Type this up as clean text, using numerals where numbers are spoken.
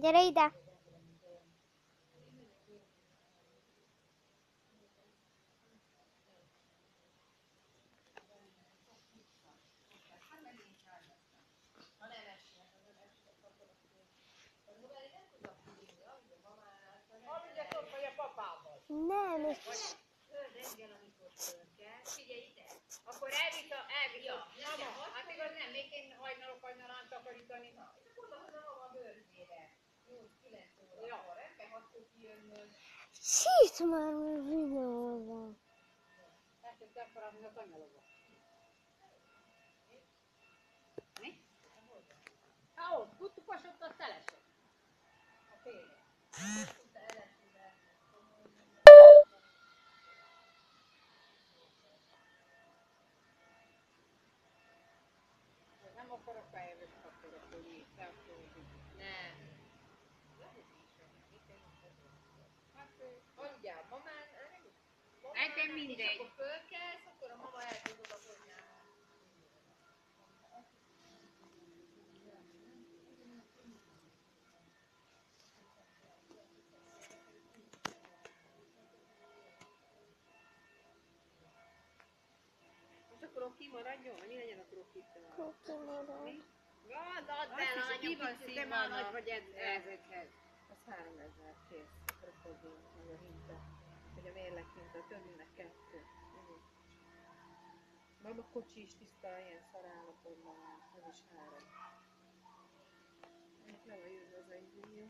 Gyere ide! Nem, és... Figyelj ide! Akkor elvisz. Hát igaz nem, még én hajnalán takarítani. És akkor oda a bőrzére. 8-9 óra. Reggel 6-kor kijönnöm. Sírt már videóban. Ezt a teparamnak anyalogok. Mi? Ó, kutukosott a szelesek. A féle. Nem akarok fejlőt kapni, akkor nem. Adjál, mamán, nekem mindegy. És akkor fölkelsz, akkor a mama elkezd odafogyni. Most a kroki maradjon? Mi legyen a krokittel? Kuki marad. Add el, anyuk, te már nagy vagy ezekhez. Az 3000 kész. Krokodil, meg a hinta. Vagy a mérleg hinta, a többinek 2. Baba kocsi is tiszta, ilyen szarállapotban van. Ez is 3. Le van jövő az egy millió.